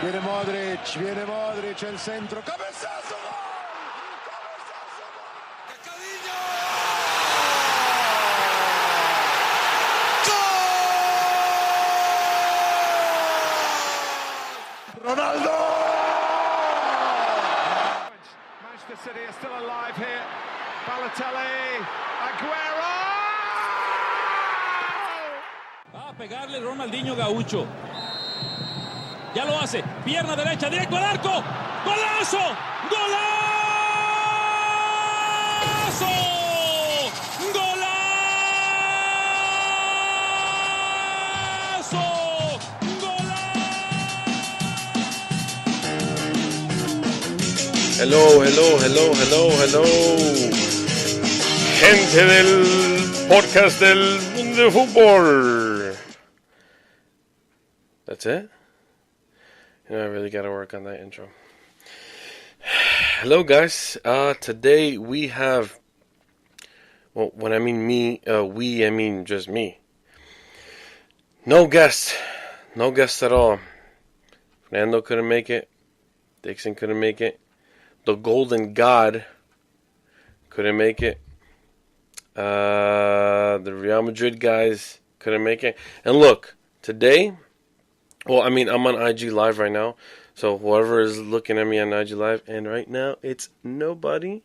Viene Modric, el centro, cabezazo, gol. Ronaldo! Manchester City are still alive here. Balotelli, Aguero! Va a pegarle Ronaldinho Gaucho. Ya lo hace. Pierna derecha, directo al arco. ¡Golazo! ¡Golazo! ¡Golazo! Hello. Gente del podcast del Mundo de Futbol. That's it? I really gotta work on that intro. Hello, guys. Today we have, well, when I mean me, I mean just me. No guest at all. Fernando couldn't make it. Dixon couldn't make it. The Golden God couldn't make it. The Real Madrid guys couldn't make it. And look, today, well, I mean, I'm on IG Live right now. So whoever is looking at me on IG Live, and right now it's nobody.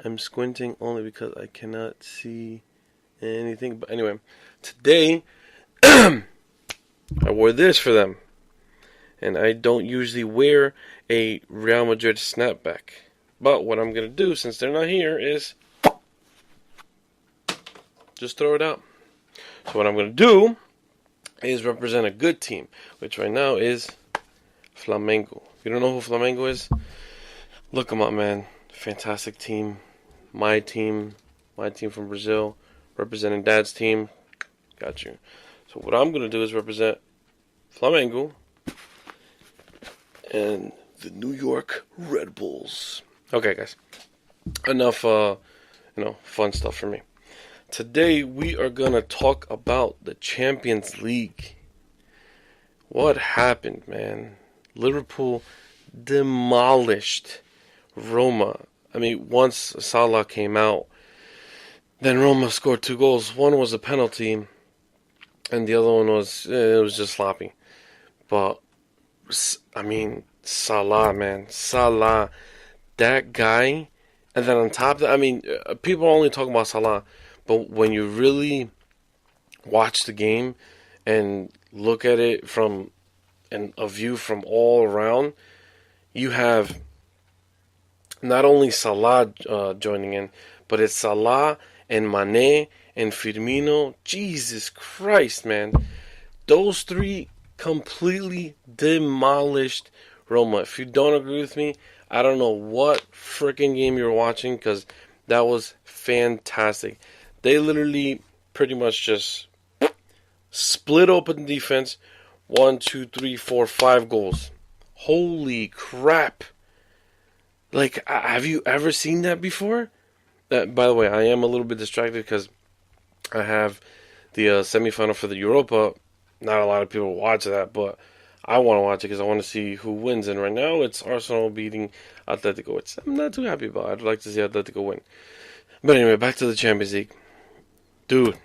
I'm squinting only because I cannot see anything. But anyway, today I wore this for them. And I don't usually wear a Real Madrid snapback. But what I'm going to do, since they're not here, is just throw it out. So what I'm going to do is represent a good team, which right now is Flamengo. If you don't know who Flamengo is, look them up, man. Fantastic team. My team from Brazil, representing Dad's team. Got you. So what I'm going to do is represent Flamengo and the New York Red Bulls. Okay, guys. Enough, fun stuff for me. Today we are going to talk about the Champions League. What happened, man? Liverpool demolished Roma. I mean, once Salah came out, then Roma scored 2 goals. One was a penalty, and the other one was, it was just sloppy. But, I mean, Salah, man. Salah, that guy. And then on top of that, I mean, people only talk about Salah. But when you really watch the game and look at it from a view from all around, you have not only Salah joining in, but it's Salah and Mane and Firmino. Jesus Christ, man. Those three completely demolished Roma. If you don't agree with me, I don't know what freaking game you're watching, because that was fantastic. They literally pretty much just split open the defense. 1, 2, 3, 4, 5 goals. Holy crap. Like, have you ever seen that before? By the way, I am a little bit distracted because I have the semifinal for the Europa. Not a lot of people watch that, but I want to watch it because I want to see who wins. And right now, it's Arsenal beating Atletico. I'm not too happy about it. I'd like to see Atletico win. But anyway, back to the Champions League. Dude.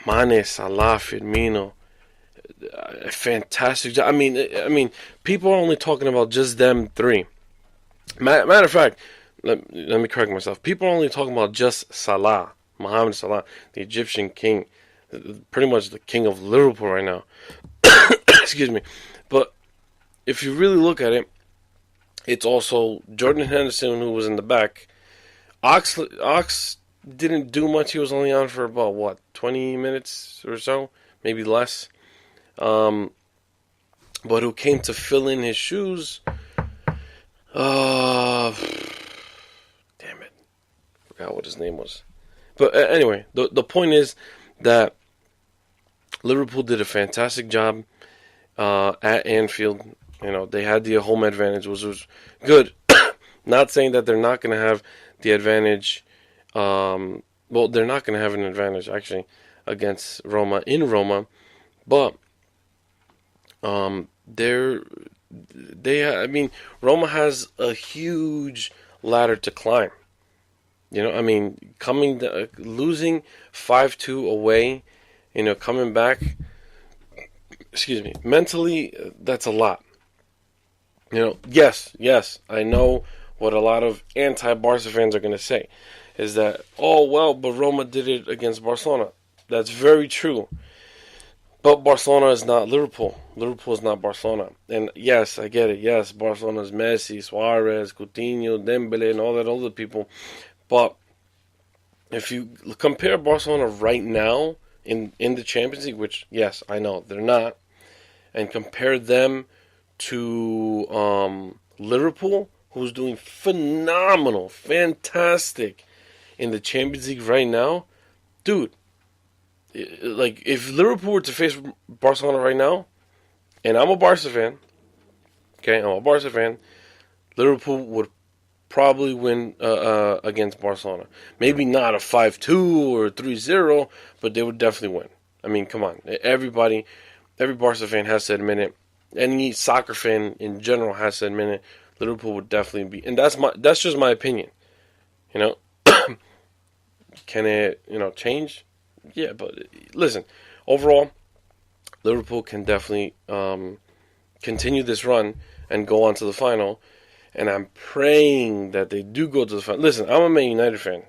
Mane, Salah, Firmino. Fantastic job. I mean, people are only talking about just them three. Matter of fact, let me correct myself. People are only talking about just Salah, Mohamed Salah, the Egyptian king, pretty much the king of Liverpool right now. Excuse me. But if you really look at it, it's also Jordan Henderson, who was in the back. Ox didn't do much. He was only on for about, 20 minutes or so, maybe less. But who came to fill in his shoes. Damn it. Forgot what his name was. But anyway, the point is that Liverpool did a fantastic job at Anfield. You know, they had the home advantage, which was good. Not saying that they're not going to have the advantage. Well, they're not going to have an advantage, actually, against Roma in Roma. But They're I mean, Roma has a huge ladder to climb. You know, I mean, losing 5-2 away, you know, coming back, excuse me, mentally, that's a lot. You know, yes, I know what a lot of anti-Barca fans are going to say is that, oh, well, but Roma did it against Barcelona. That's very true. But Barcelona is not Liverpool. Liverpool is not Barcelona. And yes, I get it. Yes, Barcelona is Messi, Suarez, Coutinho, Dembele, and all that other people. But if you compare Barcelona right now in the Champions League, which, yes, I know they're not, and compare them to Liverpool, who's doing phenomenal, fantastic in the Champions League right now, dude, like, if Liverpool were to face Barcelona right now, and I'm a Barca fan, okay, I'm a Barca fan, Liverpool would probably win against Barcelona. Maybe not a 5-2 or 3-0, but they would definitely win. I mean, come on. Every Barca fan has to admit it. Any soccer fan in general has to admit it. Liverpool would definitely be, and that's just my opinion. You know, can it, you know, change? Yeah, but listen, overall, Liverpool can definitely continue this run and go on to the final. And I'm praying that they do go to the final. Listen, I'm a Man United fan.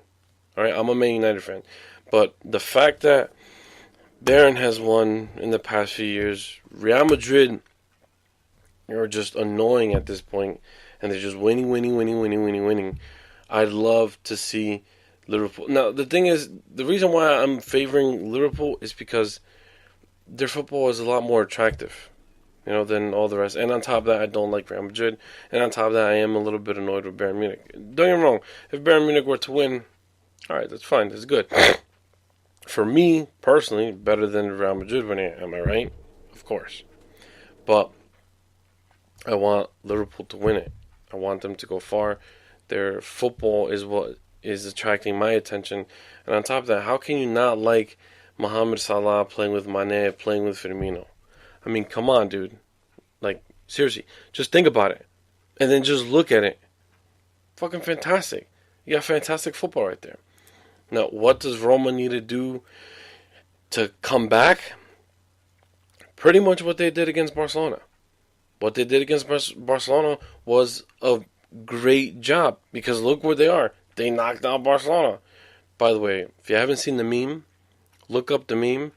All right, I'm a Man United fan. But the fact that Bayern has won in the past few years, Real Madrid are just annoying at this point, and they're just winning. I'd love to see Liverpool. Now, the thing is, the reason why I'm favoring Liverpool is because their football is a lot more attractive, you know, than all the rest. And on top of that, I don't like Real Madrid. And on top of that, I am a little bit annoyed with Bayern Munich. Don't get me wrong. If Bayern Munich were to win, all right, that's fine. That's good. For me, personally, better than Real Madrid winning. Am I right? Of course. But I want Liverpool to win it. I want them to go far. Their football is what is attracting my attention. And on top of that, how can you not like Mohamed Salah playing with Mane, playing with Firmino? I mean, come on, dude. Like, seriously, just think about it. And then just look at it. Fucking fantastic. You got fantastic football right there. Now, what does Roma need to do to come back? Pretty much what they did against Barcelona. What they did against Barcelona was a great job. Because look where they are. They knocked out Barcelona. By the way, if you haven't seen the meme, look up the meme.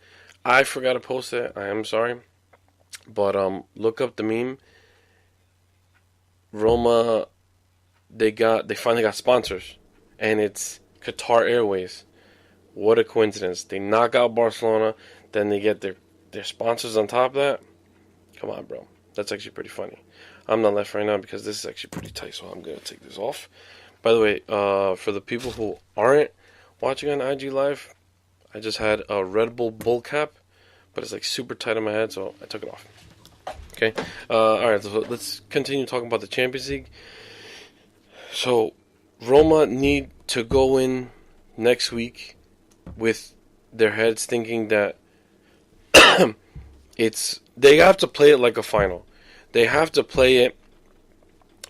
I forgot to post it. I am sorry. But look up the meme. Roma, they finally got sponsors, and it's Qatar Airways. What a coincidence! They knock out Barcelona, then they get their sponsors on top of that. Come on, bro. That's actually pretty funny. I'm not left right now because this is actually pretty tight, so I'm gonna take this off. By the way, for the people who aren't watching on IG Live, I just had a Red Bull cap, but it's like super tight on my head, so I took it off. Okay. Alright, so let's continue talking about the Champions League. So, Roma need to go in next week with their heads thinking that they have to play it like a final. They have to play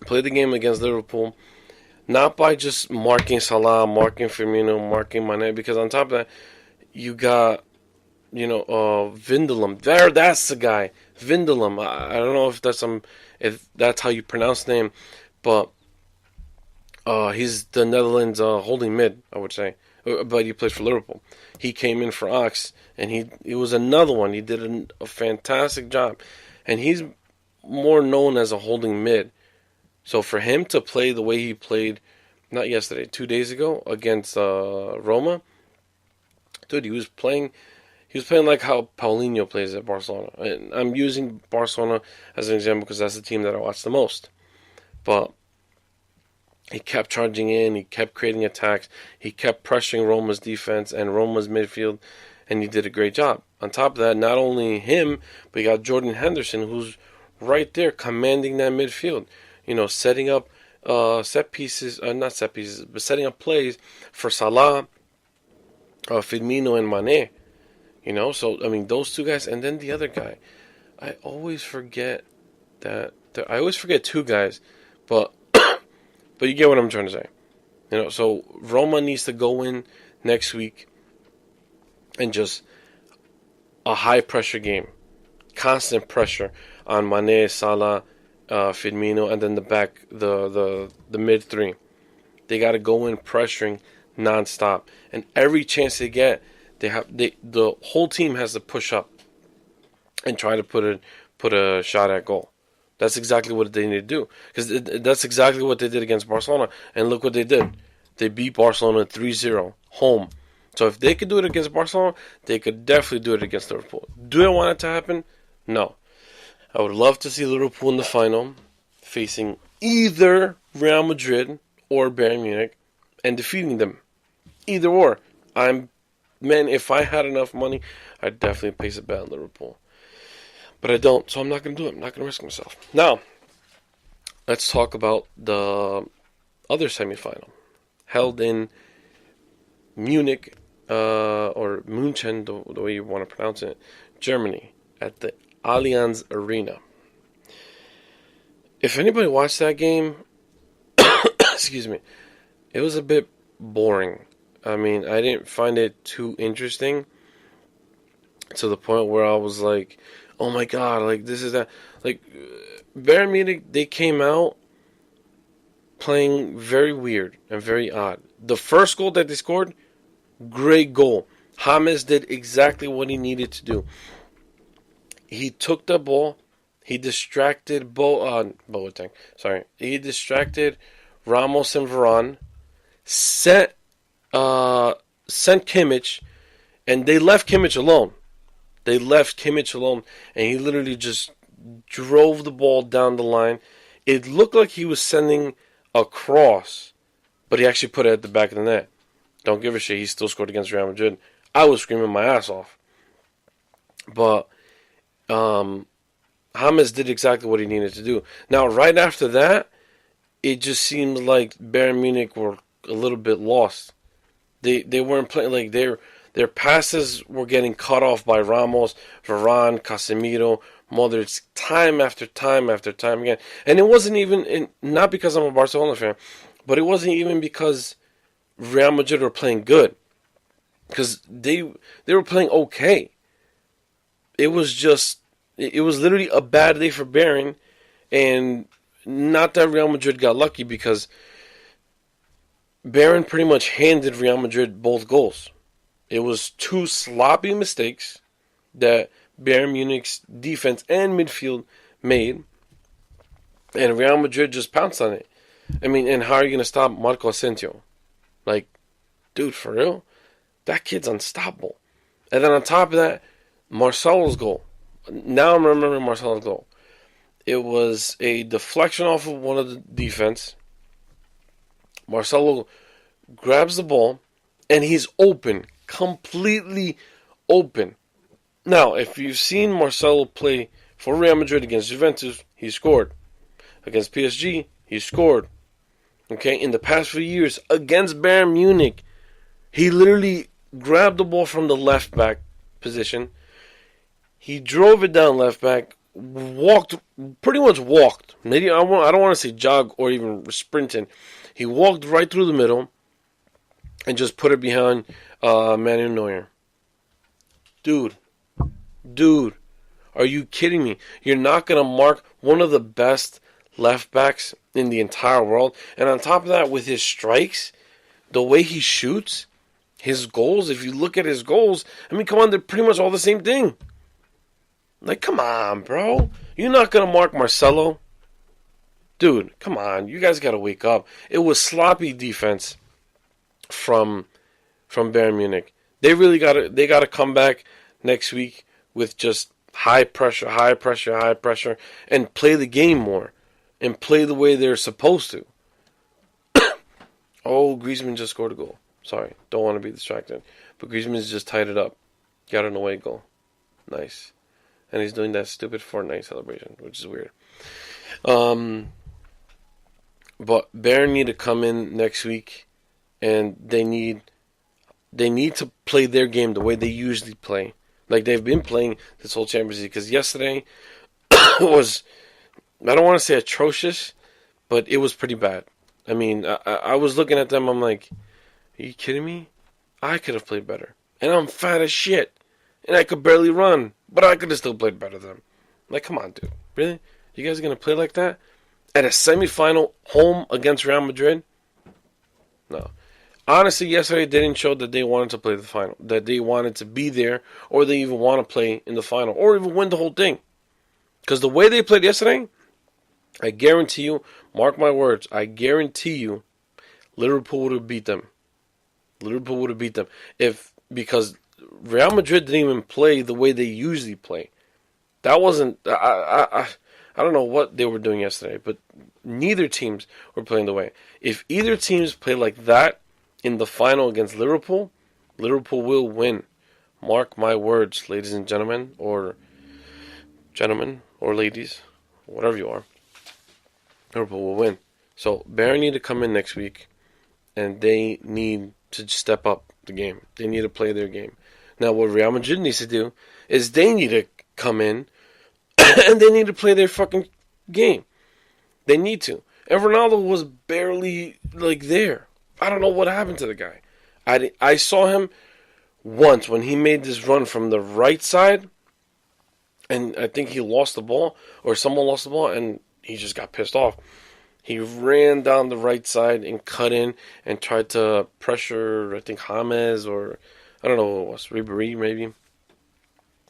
the game against Liverpool, not by just marking Salah, marking Firmino, marking Mane, because on top of that, you got, you know, Vindelum. That's the guy. Vindelum. I don't know if that's how you pronounce the name, but he's the Netherlands holding mid, I would say. But he plays for Liverpool. He came in for Ox, and he was another one. He did a fantastic job, and he's more known as a holding mid. So for him to play the way he played, not yesterday, 2 days ago against Roma, dude, he was playing like how Paulinho plays at Barcelona. And I'm using Barcelona as an example because that's the team that I watch the most. But he kept charging in, he kept creating attacks, he kept pressuring Roma's defense and Roma's midfield, and he did a great job. On top of that, not only him, but you got Jordan Henderson, who's right there commanding that midfield. You know, setting up not set pieces, but setting up plays for Salah, Firmino, and Mane. You know, so, I mean, those two guys, and then the other guy. I always forget that I always forget two guys, but but you get what I'm trying to say. So Roma needs to go in next week and just a high pressure game, constant pressure on Mane, Salah, Firmino, and then the mid three. They got to go in pressuring nonstop, and every chance they get, the whole team has to push up and try to put a shot at goal. That's exactly what they need to do, because that's exactly what they did against Barcelona. And look what they did. They beat Barcelona 3-0 home. So if they could do it against Barcelona, they could definitely do it against Liverpool. Do I want it to happen? No. I would love to see Liverpool in the final, facing either Real Madrid or Bayern Munich, and defeating them. Either or. If I had enough money, I'd definitely place a bet on Liverpool. But I don't, so I'm not going to do it. I'm not going to risk myself. Now, let's talk about the other semifinal, held in Munich, or München, the way you want to pronounce it, Germany, at the Allianz Arena. If anybody watched that game, excuse me, it was a bit boring. I mean, I didn't find it too interesting to the point where I was like, oh my god, like this is that. Like, Bayern Munich, they came out playing very weird and very odd. The first goal that they scored, great goal. James did exactly what he needed to do. He took the ball, he distracted Boateng. He distracted Ramos and Varane, sent Kimmich, and they left Kimmich alone. And he literally just drove the ball down the line. It looked like he was sending a cross, but he actually put it at the back of the net. Don't give a shit. He still scored against Real Madrid. I was screaming my ass off. But James did exactly what he needed to do. Now, right after that, it just seemed like Bayern Munich were a little bit lost. They weren't playing, like, their passes were getting cut off by Ramos, Varane, Casemiro, Modric, time after time after time again. And it wasn't even, not because I'm a Barcelona fan, but it wasn't even because Real Madrid were playing good. Because they were playing okay. It was literally a bad day for Bayern. And not that Real Madrid got lucky, because Bayern pretty much handed Real Madrid both goals. It was two sloppy mistakes that Bayern Munich's defense and midfield made, and Real Madrid just pounced on it. I mean, and how are you going to stop Marco Asensio? Like, dude, for real? That kid's unstoppable. And then on top of that, Marcelo's goal. Now I'm remembering Marcelo's goal. It was a deflection off of one of the defense. Marcelo grabs the ball, and he's open. Completely open. Now, if you've seen Marcelo play for Real Madrid against Juventus, he scored. Against PSG, he scored. Okay, in the past few years, against Bayern Munich, he literally grabbed the ball from the left back position. He drove it down left back, pretty much walked. Maybe I don't want to say jog or even sprinting. He walked right through the middle and just put it behind Manuel Neuer. Dude, are you kidding me? You're not going to mark one of the best left backs in the entire world. And on top of that, with his strikes, the way he shoots, his goals, if you look at his goals, I mean, come on, they're pretty much all the same thing. Like, come on, bro. You're not going to mark Marcelo? Dude, come on. You guys got to wake up. It was sloppy defense from Bayern Munich. They really got to come back next week with just high pressure, and play the game more, and play the way they're supposed to. Oh, Griezmann just scored a goal. Sorry, don't want to be distracted. But Griezmann's just tied it up. Got an away goal. Nice. And he's doing that stupid Fortnite celebration, which is weird. But Bayern need to come in next week, and they need to play their game the way they usually play. like they've been playing this whole Champions League. Because yesterday was, I don't want to say atrocious, but it was pretty bad. I mean, I was looking at them, I'm like, are you kidding me? I could have played better. And I'm fat as shit. And I could barely run. But I could have still played better than them. Like, come on, dude. Really? You guys are going to play like that? At a semifinal home against Real Madrid? No. Honestly, yesterday they didn't show that they wanted to play the final. That they wanted to be there. Or they even want to play in the final. Or even win the whole thing. Because the way they played yesterday, I guarantee you, mark my words, I guarantee you, Liverpool would have beat them. Liverpool would have beat them. Because Real Madrid didn't even play the way they usually play. That wasn't, I don't know what they were doing yesterday, but neither teams were playing the way. If either teams play like that in the final against Liverpool, Liverpool will win. Mark my words, ladies and gentlemen, or ladies, whatever you are. Liverpool will win. So Bayern need to come in next week, and they need to step up the game. They need to play their game. Now, what Real Madrid needs to do is they need to come in and they need to play their fucking game. They need to. And Ronaldo was barely, there. I don't know what happened to the guy. I saw him once when he made this run from the right side, and I think he lost the ball, or someone lost the ball, and he just got pissed off. He ran down the right side and cut in and tried to pressure, I think, James, or I don't know what it was, Ribéry maybe.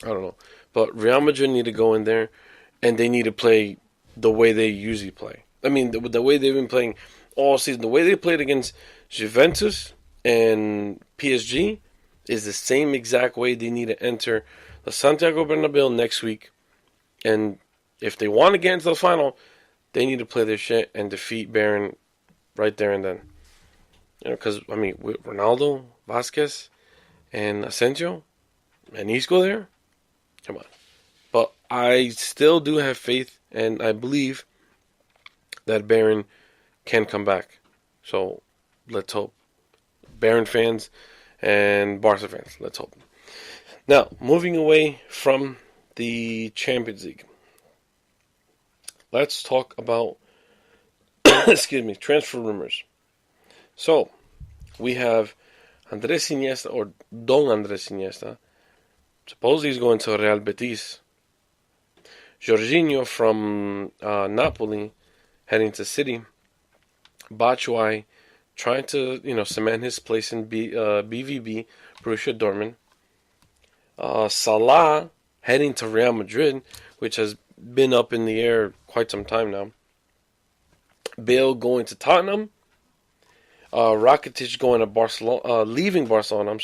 I don't know. But Real Madrid need to go in there, and they need to play the way they usually play. I mean, the way they've been playing all season. The way they played against Juventus and PSG is the same exact way they need to enter the Santiago Bernabéu next week. And if they want to get into the final, they need to play their shit and defeat Bayern right there and then. Because, I mean, with Ronaldo, Vasquez, and Asensio, and Isco there, come on. But I still do have faith, and I believe that Bayern can come back. So, let's hope. Bayern fans and Barca fans, let's hope. Now, moving away from the Champions League, let's talk about transfer rumors. So, we have Andres Iniesta, or Don Andres Iniesta. Supposedly he's going to Real Betis. Jorginho from Napoli heading to City. Batshuayi trying to cement his place in BVB, Borussia Dortmund. Salah heading to Real Madrid, which has been up in the air quite some time now. Bale going to Tottenham. Rakitic going to Barcelona, leaving Barcelona.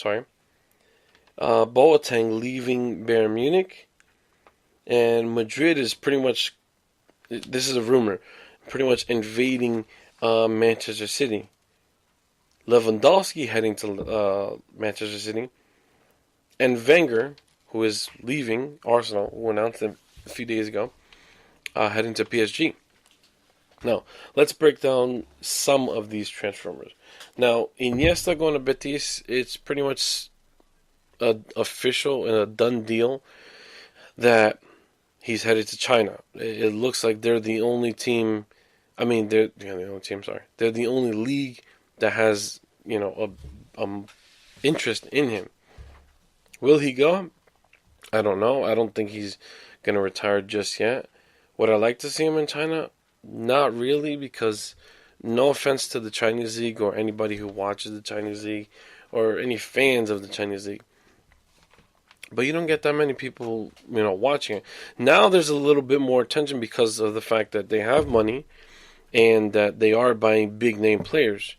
Boateng leaving Bayern Munich, and Madrid is pretty much, this is a rumor, pretty much invading Manchester City. Lewandowski heading to Manchester City, and Wenger, who is leaving Arsenal, who announced it a few days ago, heading to PSG. Now, let's break down some of these transfer rumors. Now, Iniesta going to Betis, it's pretty much official and a done deal that he's headed to China. It looks like they're the only team. They're the only league that has interest in him. Will he go? I don't know. I don't think he's gonna retire just yet. Would I like to see him in China? Not really, because no offense to the Chinese league or anybody who watches the Chinese league or any fans of the Chinese league, but you don't get that many people, watching it. Now there's a little bit more attention because of the fact that they have money and that they are buying big name players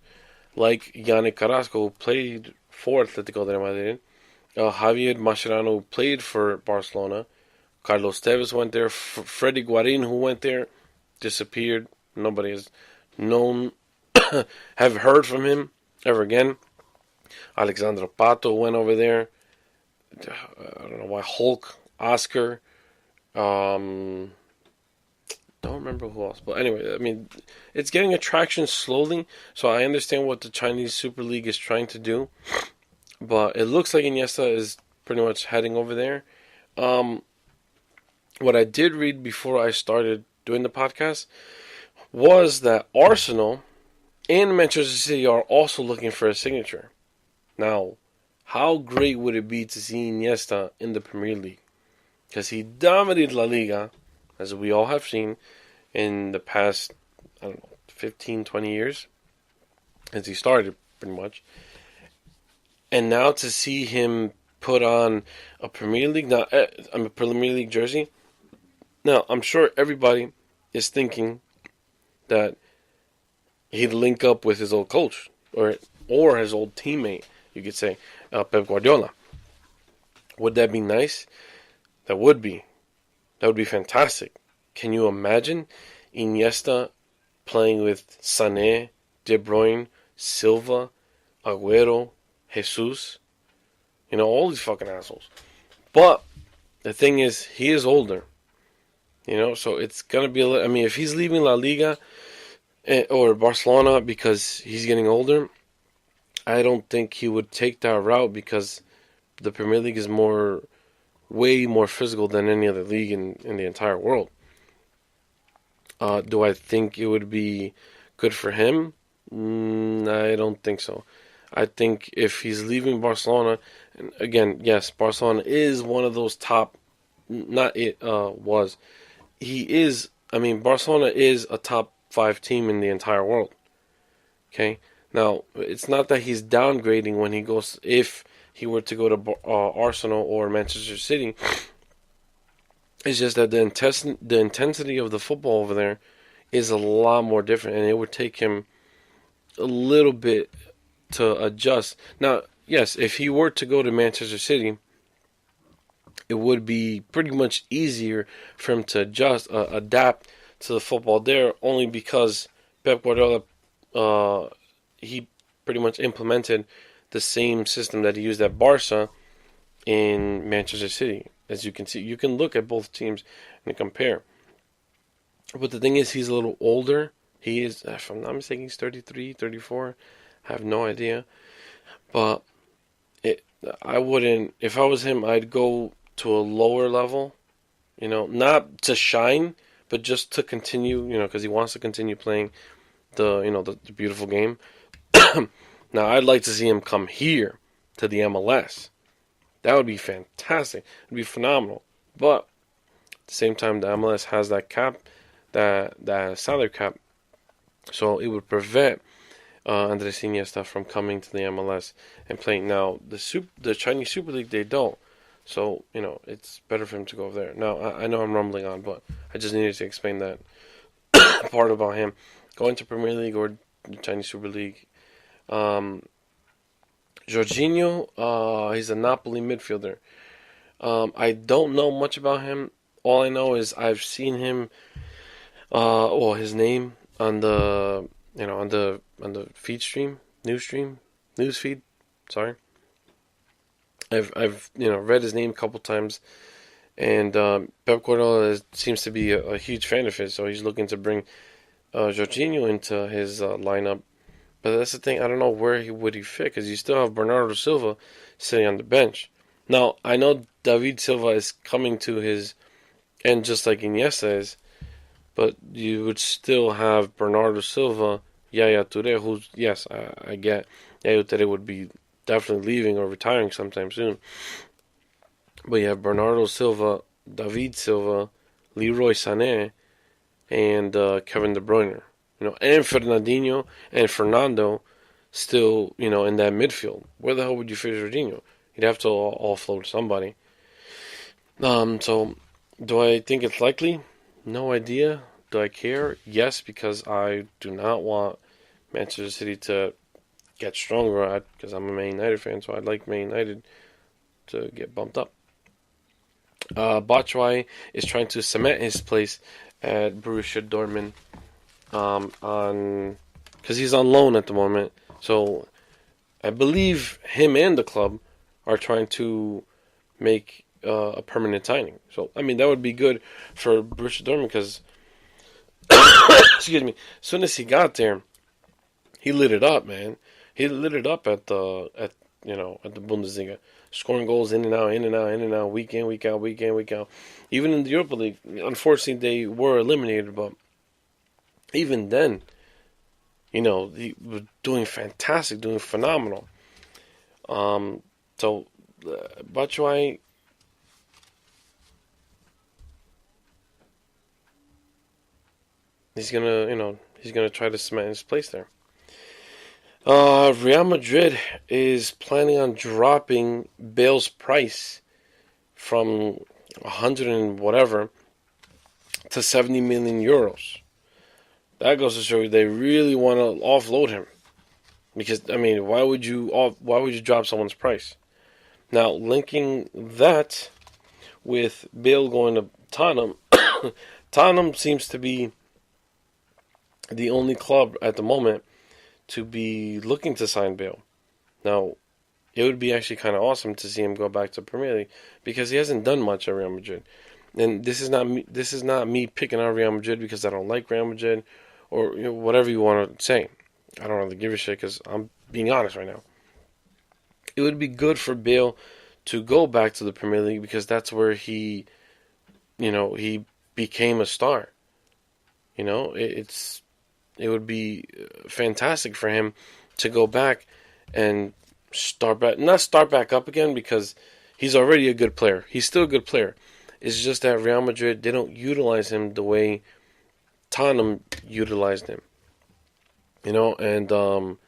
like Yannick Carrasco, who played for Atletico de Madrid, Javier Mascherano, who played for Barcelona, Carlos Tevez went there, Freddy Guarin, who went there, disappeared. Nobody has known, have heard from him ever again. Alexandre Pato went over there. I don't know why. Hulk, Oscar, don't remember who else. But anyway, it's getting attraction slowly. So I understand what the Chinese Super League is trying to do. But it looks like Iniesta is pretty much heading over there. What I did read before I started doing the podcast was that Arsenal and Manchester City are also looking for a signature. Now, how great would it be to see Iniesta in the Premier League? Because he dominated La Liga, as we all have seen, in the past, 15, 20 years, as he started, pretty much. And now to see him put on a Premier League, a Premier League jersey. Now, I'm sure everybody is thinking that he'd link up with his old coach or his old teammate, you could say, Pep Guardiola. Would that be nice? That would be. That would be fantastic. Can you imagine Iniesta playing with Sané, De Bruyne, Silva, Agüero, Jesus? All these fucking assholes. But the thing is, he is older. So it's going to be if he's leaving La Liga or Barcelona because he's getting older, I don't think he would take that route because the Premier League is way more physical than any other league in the entire world. Do I think it would be good for him? I don't think so. I think if he's leaving Barcelona, and again, yes, Barcelona is one of those top, Barcelona is a top 5 team in the entire world. Okay? Now, it's not that he's downgrading when he goes, if he were to go to Arsenal or Manchester City. It's just that the intensity of the football over there is a lot more different, and it would take him a little bit to adjust. Now, yes, if he were to go to Manchester City, it would be pretty much easier for him to adapt to the football there, only because Pep Guardiola, he pretty much implemented the same system that he used at Barca in Manchester City. As you can see, you can look at both teams and compare. But the thing is, he's a little older. He is, if I'm not mistaken, he's 33, 34. I have no idea. But I wouldn't, if I was him, I'd go to a lower level. Not to shine, but just to continue, because he wants to continue playing the beautiful game. Now, I'd like to see him come here to the MLS. That would be fantastic. It would be phenomenal. But at the same time, the MLS has that cap, that salary cap. So it would prevent Andres Iniesta from coming to the MLS and playing. Now, the Chinese Super League, they don't. So, it's better for him to go over there. Now, I know I'm rumbling on, but I just needed to explain that part about him. Going to Premier League or the Chinese Super League. Jorginho, he's a Napoli midfielder. I don't know much about him. All I know is I've seen him, his name on the, on the news feed. Sorry. I've read his name a couple times, and Pep Guardiola seems to be a huge fan of his, so he's looking to bring Jorginho into his lineup. But that's the thing, I don't know where he would fit, because you still have Bernardo Silva sitting on the bench. Now, I know David Silva is coming to his end just like Iniesta is, but you would still have Bernardo Silva, Yaya Touré, who's, yes, I get Yaya Touré would be definitely leaving or retiring sometime soon. But you have Bernardo Silva, David Silva, Leroy Sané, and Kevin De Bruyne. And Fernandinho and Fernando still, in that midfield. Where the hell would you fit Jorginho? You'd have to offload somebody. So, do I think it's likely? No idea. Do I care? Yes, because I do not want Manchester City to get stronger, because I'm a Man United fan, so I'd like Man United to get bumped up. Batshuayi is trying to cement his place at Borussia Dortmund, because he's on loan at the moment. So I believe him and the club are trying to make a permanent signing. So that would be good for Borussia Dortmund, because excuse me, as soon as he got there, he lit it up, man. He lit it up at the Bundesliga. scoring goals in and out, in and out, in and out, week in, week out, week in, week out. Even in the Europa League, unfortunately, they were eliminated, but even then, he was doing fantastic, doing phenomenal. So Batshuayi, he's gonna try to cement his place there. Real Madrid is planning on dropping Bale's price from 100 and whatever to 70 million euros. That goes to show you they really want to offload him. Because why would you drop someone's price? Now, linking that with Bale going to Tottenham, Tottenham seems to be the only club at the moment to be looking to sign Bale. Now, it would be actually kind of awesome to see him go back to Premier League because he hasn't done much at Real Madrid. And this is not me picking on Real Madrid because I don't like Real Madrid or whatever you want to say. I don't really give a shit because I'm being honest right now. It would be good for Bale to go back to the Premier League because that's where he became a star. It would be fantastic for him to go back and not start back up again because he's already a good player. He's still a good player. It's just that Real Madrid, they don't utilize him the way Tottenham utilized him. And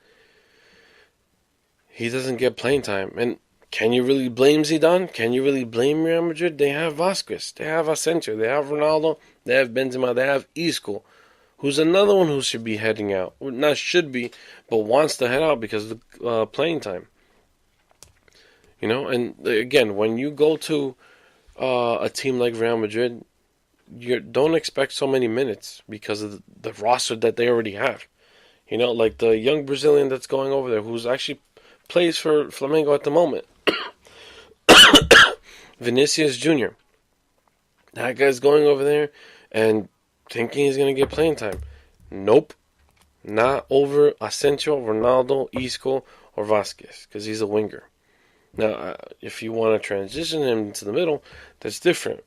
he doesn't get playing time. And can you really blame Zidane? Can you really blame Real Madrid? They have Vasquez, they have Asensio, they have Ronaldo, they have Benzema, they have Isco, who's another one who should be heading out. Not should be, but wants to head out because of the playing time. And again, when you go to a team like Real Madrid, you don't expect so many minutes because of the roster that they already have. Like the young Brazilian that's going over there, who's actually plays for Flamengo at the moment, Vinicius Jr. That guy's going over there and thinking he's going to get playing time. Nope. Not over Asensio, Ronaldo, Isco, or Vasquez, because he's a winger. Now, if you want to transition him into the middle, that's different.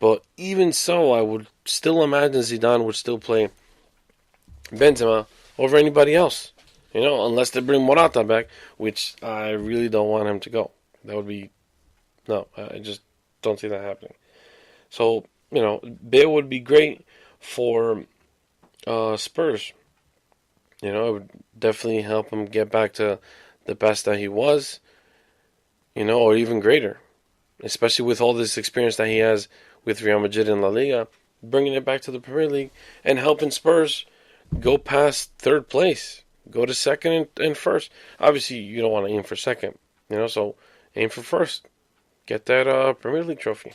But even so, I would still imagine Zidane would still play Benzema over anybody else. Unless they bring Morata back, which I really don't want him to go. That would be... No, I just don't see that happening. So, Bale would be great for Spurs. It would definitely help him get back to the best that he was, or even greater. Especially with all this experience that he has with Real Madrid and La Liga, bringing it back to the Premier League and helping Spurs go past third place. Go to second and first. Obviously, you don't want to aim for second, so aim for first. Get that Premier League trophy.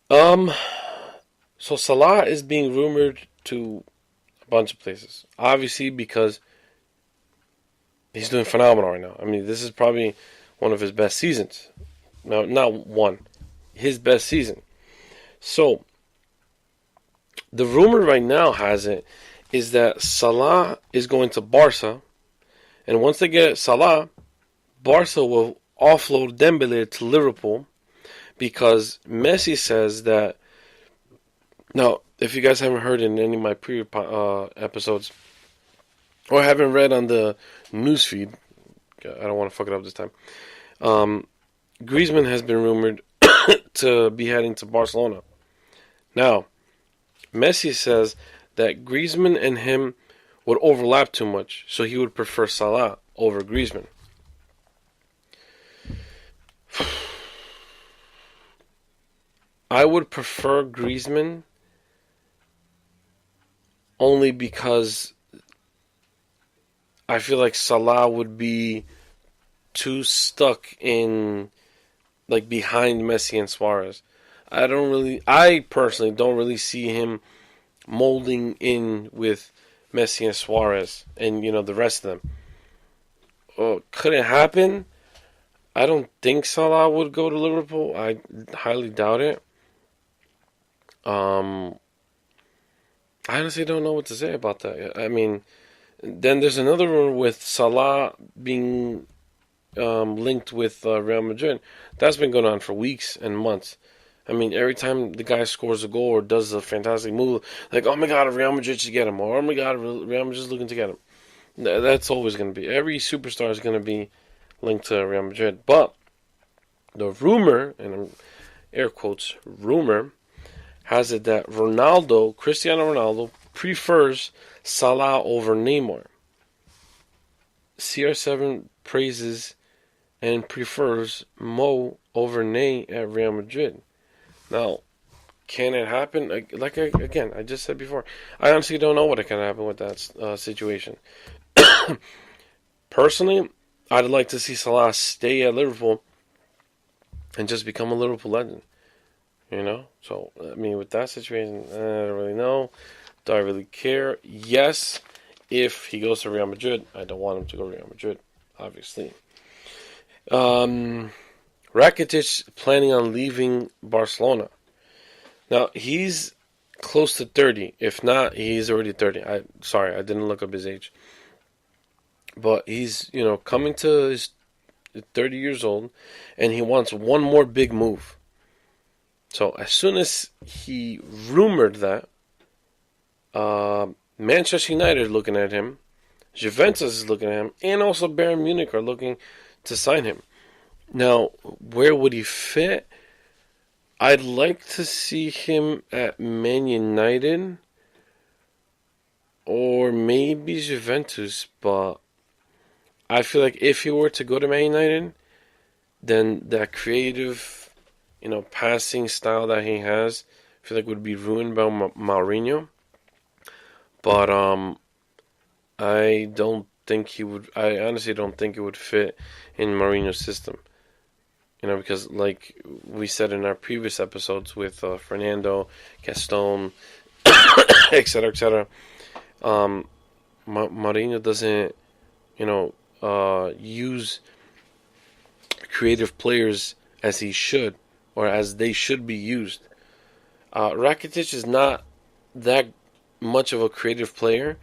So Salah is being rumored to a bunch of places. Obviously, because he's doing phenomenal right now. This is probably one of his best seasons. No, not one. His best season. So, the rumor right now has it is that Salah is going to Barca. And once they get Salah, Barca will offload Dembele to Liverpool because Messi says that... Now, if you guys haven't heard in any of my previous episodes or haven't read on the newsfeed, I don't want to fuck it up this time, Griezmann has been rumored to be heading to Barcelona. Now, Messi says that Griezmann and him would overlap too much, so he would prefer Salah over Griezmann. I would prefer Griezmann only because I feel like Salah would be too stuck in, like, behind Messi and Suarez. I personally don't really see him molding in with Messi and Suarez and, the rest of them. Could it happen? I don't think Salah would go to Liverpool. I highly doubt it. I honestly don't know what to say about that. Then there's another one with Salah being linked with Real Madrid. That's been going on for weeks and months. I mean, every time the guy scores a goal or does a fantastic move, like, oh my God, Real Madrid should get him, or oh my God, Real Madrid's looking to get him. That's always going to be. Every superstar is going to be linked to Real Madrid. But the rumor, and I'm air quotes, rumor, has it that Cristiano Ronaldo, prefers Salah over Neymar. CR7 praises and prefers Mo over Ney at Real Madrid. Now, can it happen? Again, I just said before, I honestly don't know what can happen with that situation. Personally, I'd like to see Salah stay at Liverpool and just become a Liverpool legend. You know? So, I mean, with that situation, I don't really know. Do I really care? Yes, if he goes to Real Madrid. I don't want him to go to Real Madrid, obviously. Rakitic planning on leaving Barcelona. Now, he's close to 30. If not, he's already 30. I didn't look up his age. But he's, coming to his 30 years old, and he wants one more big move. So, as soon as he rumored that, Manchester United looking at him, Juventus is looking at him, and also Bayern Munich are looking to sign him. Now, where would he fit? I'd like to see him at Man United or maybe Juventus, but I feel like if he were to go to Man United, then that creative, passing style that he has, I feel like would be ruined by Mourinho. But I don't think he would. I honestly don't think it would fit in Mourinho's system. Because like we said in our previous episodes with Fernando, Gaston, etc., etc., Mourinho doesn't, use creative players as he should or as they should be used. Rakitic is not that much of a creative player,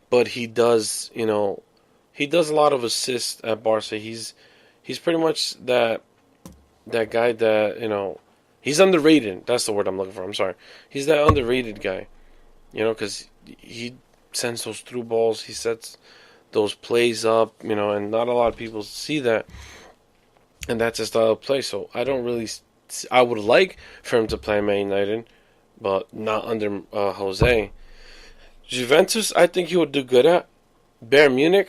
but he does, he does a lot of assists at Barca. He's pretty much that guy that, he's underrated. That's the word I'm looking for. I'm sorry. He's that underrated guy, because he sends those through balls. He sets those plays up, and not a lot of people see that. And that's his style of play. So I would like for him to play Man United, but not under Jose. Juventus, I think he would do good at. Bayern Munich,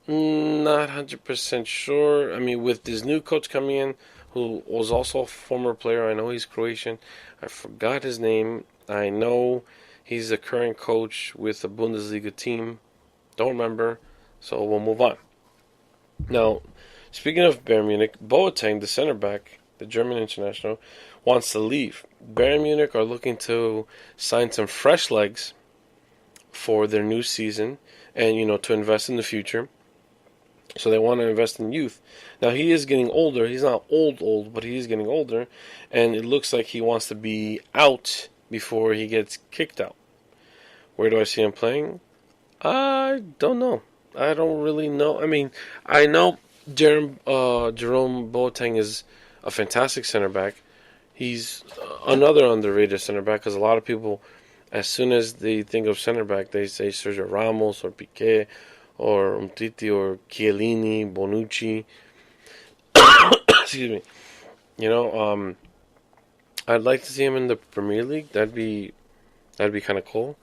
not 100% sure. I mean, with this new coach coming in, who was also a former player, I know he's Croatian. I forgot his name. I know he's the current coach with the Bundesliga team. Don't remember, so we'll move on. Now, speaking of Bayern Munich, Boateng, the center back, the German international, wants to leave. Bayern Munich are looking to sign some fresh legs for their new season and, to invest in the future. So they want to invest in youth. Now, he is getting older. He's not old, but he is getting older. And it looks like he wants to be out before he gets kicked out. Where do I see him playing? I don't know. I don't really know. I mean, I know Jerome Boateng is a fantastic center back. He's another underrated center back because a lot of people, as soon as they think of center back, they say Sergio Ramos or Piqué or Umtiti or Chiellini, Bonucci. Excuse me. I'd like to see him in the Premier League. That'd be kind of cool.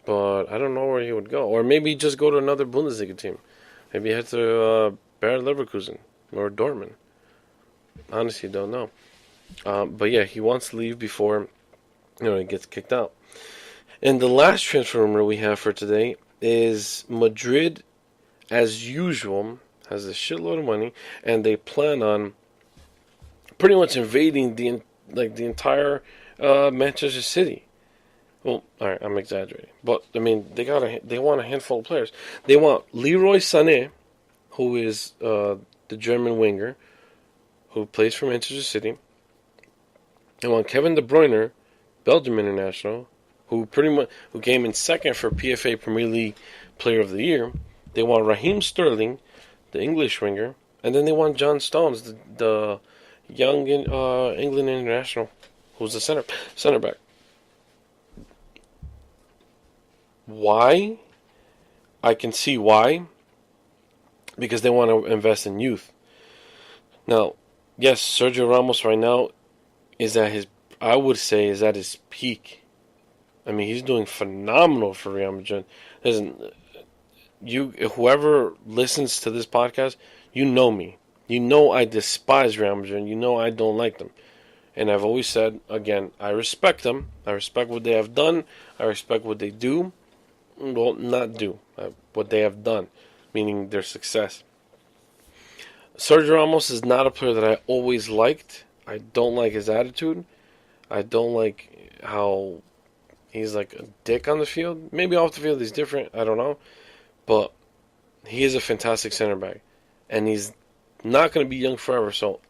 But I don't know where he would go. Or maybe just go to another Bundesliga team. Maybe head to Bayer Leverkusen or Dortmund. Honestly, don't know. But yeah, he wants to leave before he gets kicked out. And the last transfer rumor we have for today is Madrid, as usual, has a shitload of money, and they plan on pretty much invading the entire Manchester City. Well, all right, I'm exaggerating, but I mean they want a handful of players. They want Leroy Sané, who is the German winger, who plays for Manchester City. They want Kevin De Bruyne, Belgium international, who came in second for PFA Premier League Player of the Year. They want Raheem Sterling, the English winger, and then they want John Stones, the young England international, who's the center back. Why? I can see why. Because they want to invest in youth. Now, yes, Sergio Ramos right now is at his peak. I mean, he's doing phenomenal for Real Madrid. Listen, whoever listens to this podcast, you know me. You know I despise Real Madrid. You know I don't like them. And I've always said, again, I respect them. I respect what they have done. I respect what they do. Well, not do. What they have done. Meaning their success. Sergio Ramos is not a player that I always liked. I don't like his attitude. I don't like how he's like a dick on the field. Maybe off the field he's different. I don't know. But he is a fantastic center back. And he's not going to be young forever. So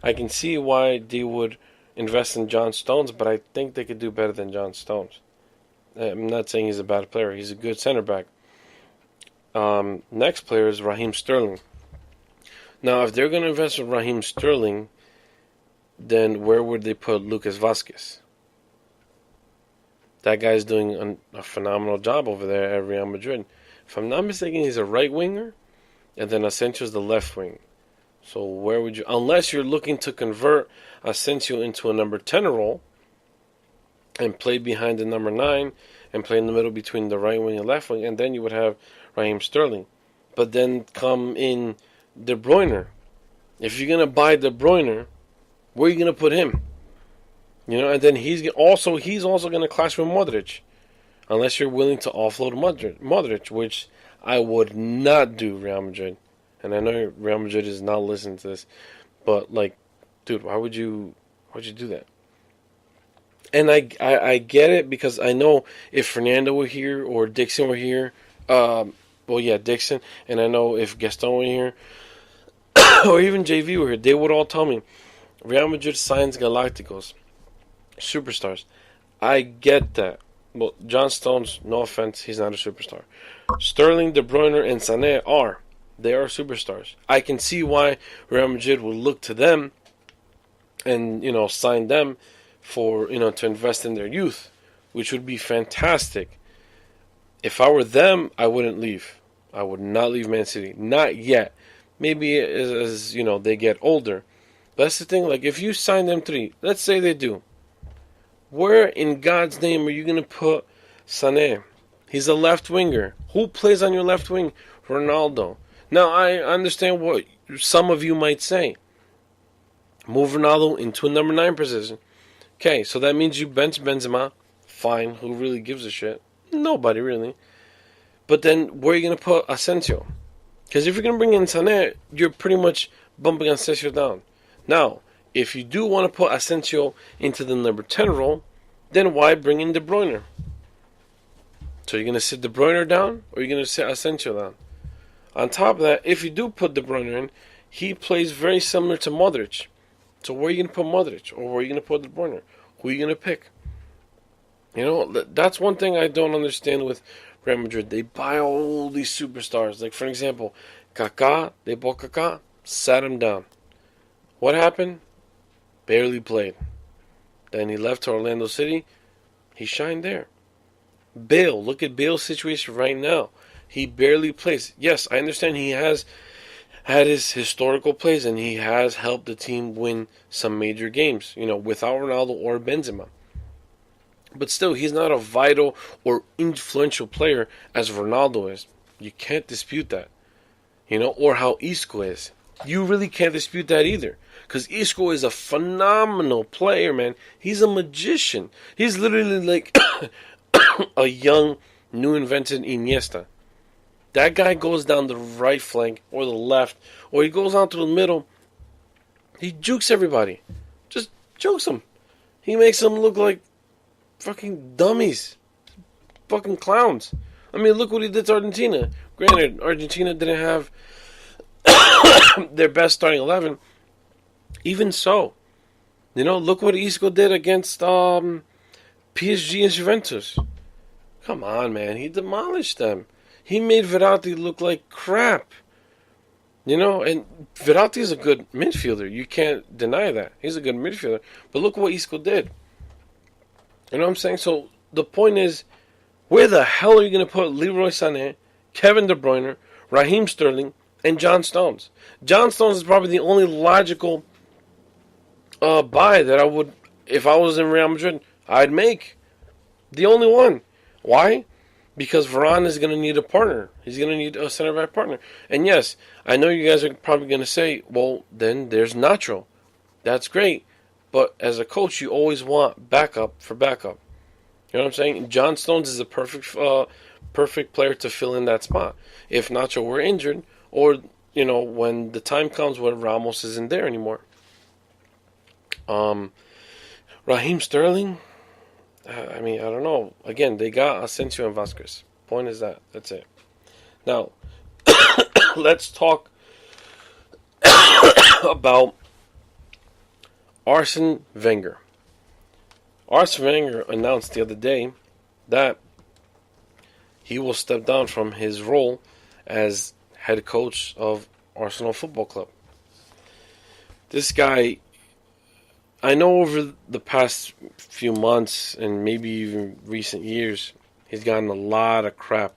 I can see why they would invest in John Stones. But I think they could do better than John Stones. I'm not saying he's a bad player. He's a good center back. Next player is Raheem Sterling. Now, if they're going to invest in Raheem Sterling, then where would they put Lucas Vazquez? That guy's doing a phenomenal job over there at Real Madrid. If I'm not mistaken, he's a right winger, and then Asensio's the left wing. So where would you, unless you're looking to convert Asensio into a number 10 role and play behind the number 9 and play in the middle between the right wing and left wing, and then you would have Raheem Sterling. But then come in De Bruyne. If you're going to buy De Bruyne, where are you going to put him? You know, and then he's also going to clash with Modric. Unless you're willing to offload Modric, which I would not do, Real Madrid. And I know Real Madrid is not listening to this. But, like, dude, why would you do that? And I get it, because I know if Fernando were here or Dixon were here, Dixon, and I know if Gaston were here, or even JV were here, they would all tell me, Real Madrid signs Galacticos, superstars. I get that. Well, John Stones, no offense, he's not a superstar. Sterling, De Bruyne, and Sané are. They are superstars. I can see why Real Madrid would look to them and, sign them for, to invest in their youth, which would be fantastic. If I were them, I wouldn't leave. I would not leave Man City. Not yet. Maybe as they get older. But that's the thing. Like, if you sign them 3, let's say they do. Where in God's name are you going to put Sané? He's a left winger. Who plays on your left wing? Ronaldo. Now, I understand what some of you might say. Move Ronaldo into a number 9 position. Okay, so that means you bench Benzema. Fine. Who really gives a shit? Nobody, really. But then, where are you going to put Asensio? Because if you're going to bring in Sané, you're pretty much bumping Asensio down. Now, if you do want to put Asensio into the number 10 role, then why bring in De Bruyne? So you're going to sit De Bruyne down, or you're going to sit Asensio down? On top of that, if you do put De Bruyne in, he plays very similar to Modric. So where are you going to put Modric? Or where are you going to put De Bruyne? Who are you going to pick? That's one thing I don't understand with Real Madrid. They buy all these superstars. Like, for example, Kaká, they bought Kaká, sat him down. What happened? Barely played. Then he left to Orlando City. He shined there. Bale, look at Bale's situation right now. He barely plays. Yes, I understand he has had his historical plays and he has helped the team win some major games, without Ronaldo or Benzema. But still, he's not a vital or influential player as Ronaldo is. You can't dispute that. Or how Isco is. You really can't dispute that either. Because Isco is a phenomenal player, man. He's a magician. He's literally like a young, new invented Iniesta. That guy goes down the right flank or the left, or he goes out to the middle. He jukes everybody. Just jukes them. He makes them look like fucking dummies. Fucking clowns. I mean, look what he did to Argentina. Granted, Argentina didn't have their best starting 11. Even so, look what Isco did against PSG and Juventus. Come on, man. He demolished them. He made Verratti look like crap. You know, and Verratti is a good midfielder. You can't deny that. He's a good midfielder. But look what Isco did. You know what I'm saying? So the point is, where the hell are you going to put Leroy Sané, Kevin De Bruyne, Raheem Sterling, and John Stones? John Stones is probably the only logical buy that I would, if I was in Real Madrid, I'd make. The only one. Why? Because Varane is going to need a partner. He's going to need a center back partner. And yes, I know you guys are probably going to say, well, then there's Nacho. That's great. But as a coach, you always want backup for backup. You know what I'm saying? John Stones is a perfect player to fill in that spot. If Nacho were injured, or, you know, when the time comes when Ramos isn't there anymore. Raheem Sterling, I mean, I don't know. Again, they got Asensio and Vasquez. Point is that. That's it. Now, let's talk about Arsene Wenger. Arsene Wenger announced the other day that he will step down from his role as head coach of Arsenal Football Club. This guy, I know over the past few months and maybe even recent years, he's gotten a lot of crap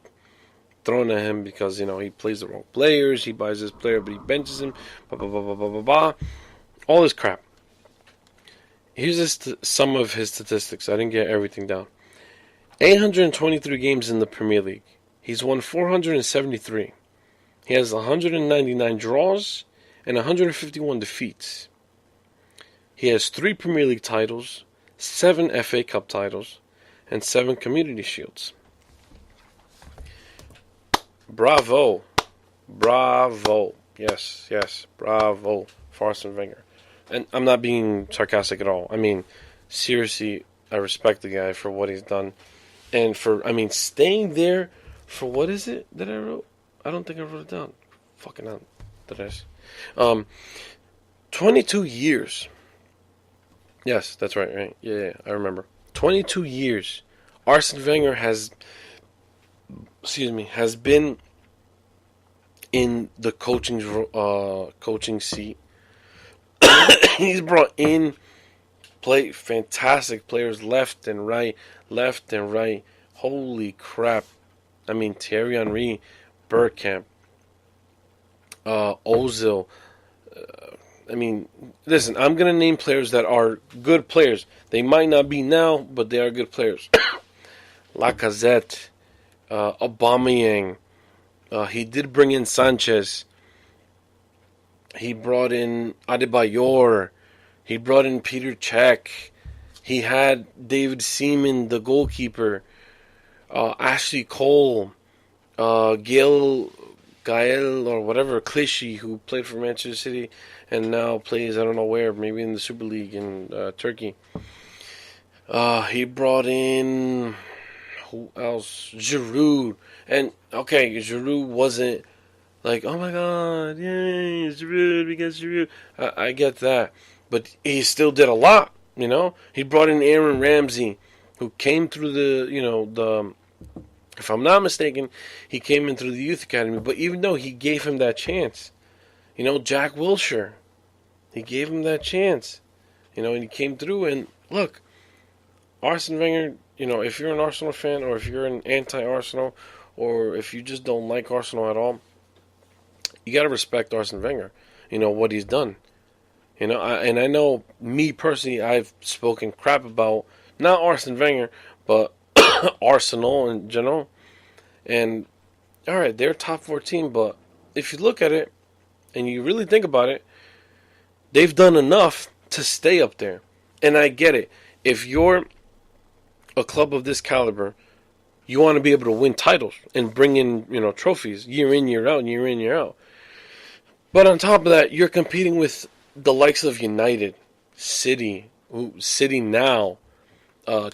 thrown at him because, you know, he plays the wrong players, he buys this player but he benches him, blah, blah, blah, blah, blah, blah, blah. All this crap. Here's just some of his statistics. I didn't get everything down. 823 games in the Premier League. He's won 473. He has 199 draws and 151 defeats. He has 3 Premier League titles, 7 FA Cup titles, and 7 Community Shields. Bravo. Bravo. Yes, bravo for Arsene Wenger. And I'm not being sarcastic at all. I mean, seriously, I respect the guy for what he's done. And for, I mean, staying there for, what is it that I wrote? I don't think I wrote it down. Fucking hell. That is. 22 years. Yes, that's right. Yeah, I remember. 22 years. Arsene Wenger has been in the coaching seat. He's brought in fantastic players left and right. Holy crap. I mean, Thierry Henry, Bergkamp, Ozil. I mean, listen, I'm going to name players that are good players. They might not be now, but they are good players. Lacazette, Aubameyang. He did bring in Sanchez. He brought in Adebayor. He brought in Peter Cech. He had David Seaman, the goalkeeper. Ashley Cole. Gael or whatever, Clichy, who played for Manchester City and now plays, I don't know where, maybe in the Super League in Turkey. He brought in, who else? Giroud. And, okay, Giroud wasn't like, oh my god, yay, Giroud, we got Giroud. I get that. But he still did a lot, you know? He brought in Aaron Ramsey, who came through the if I'm not mistaken, he came in through the youth academy. But even though he gave him that chance, you know, Jack Wilshere, he gave him that chance, you know, and he came through. And look, Arsene Wenger, you know, if you're an Arsenal fan or if you're an anti-Arsenal or if you just don't like Arsenal at all, you got to respect Arsene Wenger, you know, what he's done. You know, I know me personally, I've spoken crap about not Arsene Wenger, but Arsenal in general. And alright, they're a top 4 team, but if you look at it and you really think about it, they've done enough to stay up there. And I get it. If you're a club of this caliber, you want to be able to win titles and bring in, you know, trophies year in, year out, year in, year out. But on top of that, you're competing with the likes of United, City now,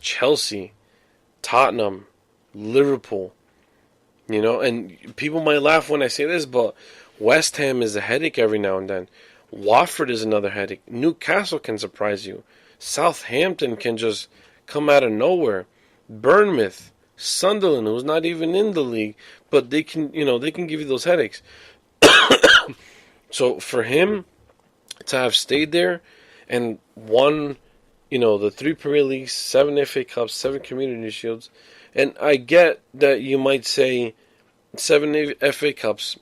Chelsea, Tottenham, Liverpool, you know, and people might laugh when I say this, but West Ham is a headache every now and then. Watford is another headache. Newcastle can surprise you. Southampton can just come out of nowhere. Bournemouth, Sunderland, who's not even in the league, but they can, you know, they can give you those headaches. So for him to have stayed there and won, the 3 Premier Leagues, 7 FA Cups, 7 Community Shields, and I get that you might say 7 FA Cups,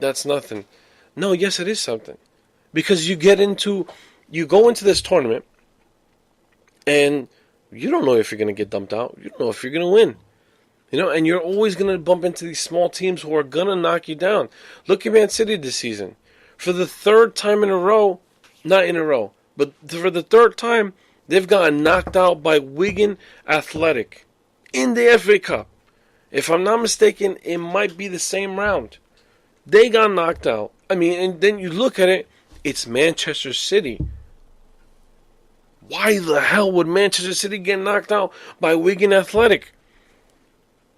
that's nothing. No, yes, it is something. Because you go into this tournament, and you don't know if you're going to get dumped out. You don't know if you're going to win. And you're always going to bump into these small teams who are going to knock you down. Look at Man City this season. For the third time in a row, not in a row, but for the third time, they've gotten knocked out by Wigan Athletic in the FA Cup. If I'm not mistaken, it might be the same round. They got knocked out. And then you look at it, it's Manchester City. Why the hell would Manchester City get knocked out by Wigan Athletic?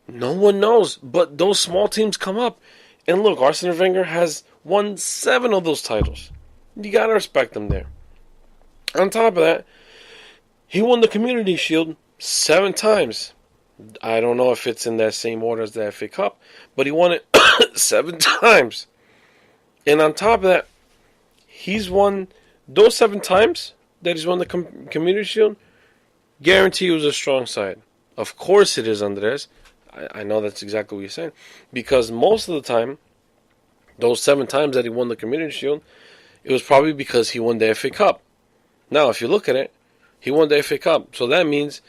No one knows, but those small teams come up. And look, Arsene Wenger has won 7 of those titles. You got to respect them there. On top of that, he won the Community Shield 7 times. I don't know if it's in that same order as the FA Cup, but he won it 7 times. And on top of that, he's won those 7 times that he's won the Community Shield. Guarantee it was a strong side. Of course it is, Andres. I know that's exactly what you're saying. Because most of the time, those 7 times that he won the Community Shield, it was probably because he won the FA Cup. Now, if you look at it, he won the FA Cup. So that means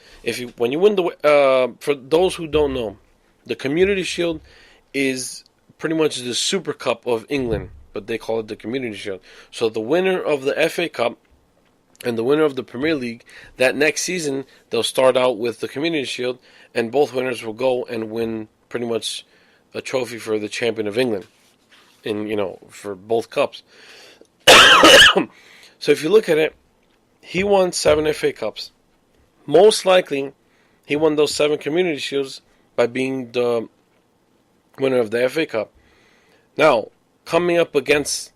when you win for those who don't know, the Community Shield is pretty much the Super Cup of England, but they call it the Community Shield. So the winner of the FA Cup and the winner of the Premier League, that next season they'll start out with the Community Shield, and both winners will go and win pretty much a trophy for the champion of England, for both cups. So if you look at it, he won 7 FA Cups. Most likely, he won those 7 Community Shields by being the winner of the FA Cup. Now, coming up against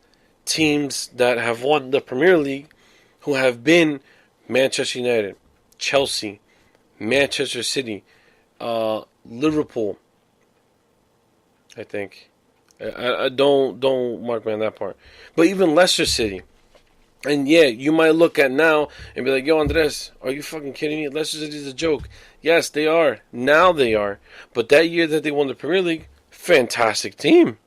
teams that have won the Premier League, who have been Manchester United, Chelsea, Manchester City, Liverpool, I think. I don't mark me on that part. But even Leicester City. And yeah, you might look at now and be like, yo, Andres, are you fucking kidding me? Leicester City is a joke. Yes, they are. Now they are. But that year that they won the Premier League, fantastic team.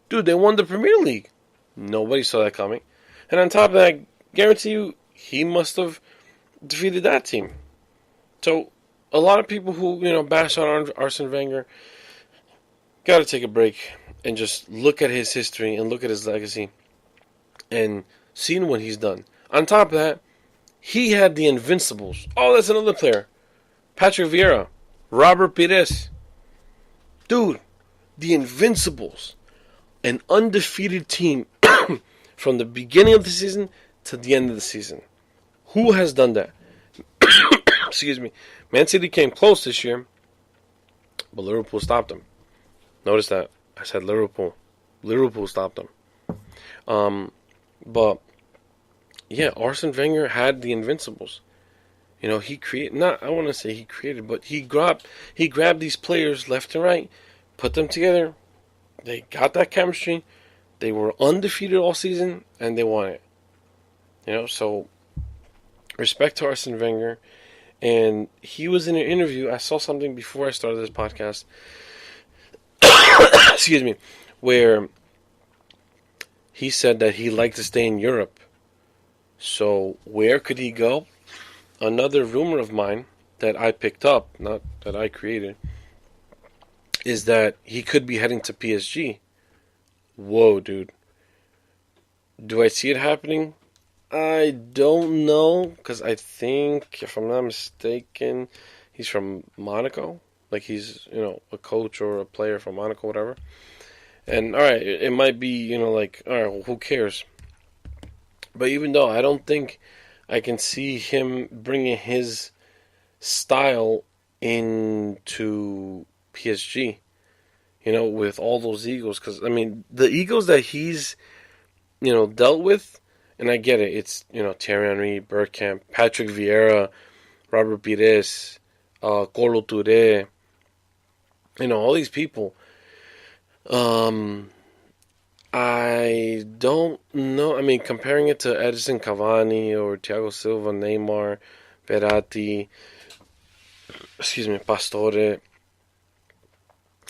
Dude, they won the Premier League. Nobody saw that coming. And on top of that, I guarantee you, he must have defeated that team. So, a lot of people who, bash on Arsene Wenger, got to take a break and just look at his history and look at his legacy and seen what he's done. On top of that, he had the Invincibles. Oh, that's another player. Patrick Vieira. Robert Pires. Dude, the Invincibles. An undefeated team from the beginning of the season to the end of the season. Who has done that? Excuse me. Man City came close this year, but Liverpool stopped them. Notice that. I said Liverpool. Liverpool stopped them. But, yeah, Arsene Wenger had the Invincibles. He created, I want to say he created, but he grabbed these players left and right, put them together. They got that chemistry. They were undefeated all season, and they won it. So, respect to Arsene Wenger. And he was in an interview. I saw something before I started this podcast. Excuse me. Where he said that he liked to stay in Europe. So where could he go? Another rumor of mine that I picked up, not that I created, is that he could be heading to PSG. Whoa, dude. Do I see it happening? I don't know, because I think, if I'm not mistaken, he's from Monaco. Like he's, a coach or a player from Monaco, whatever. And, alright, it might be, alright, well, who cares? But even though, I don't think I can see him bringing his style into PSG, with all those egos. Because, the egos that he's, dealt with, and I get it, it's, Thierry Henry, Bergkamp, Patrick Vieira, Robert Pires, Kolo Touré, all these people. I don't know. I mean, comparing it to Edison Cavani or Thiago Silva, Neymar, Verratti, Pastore.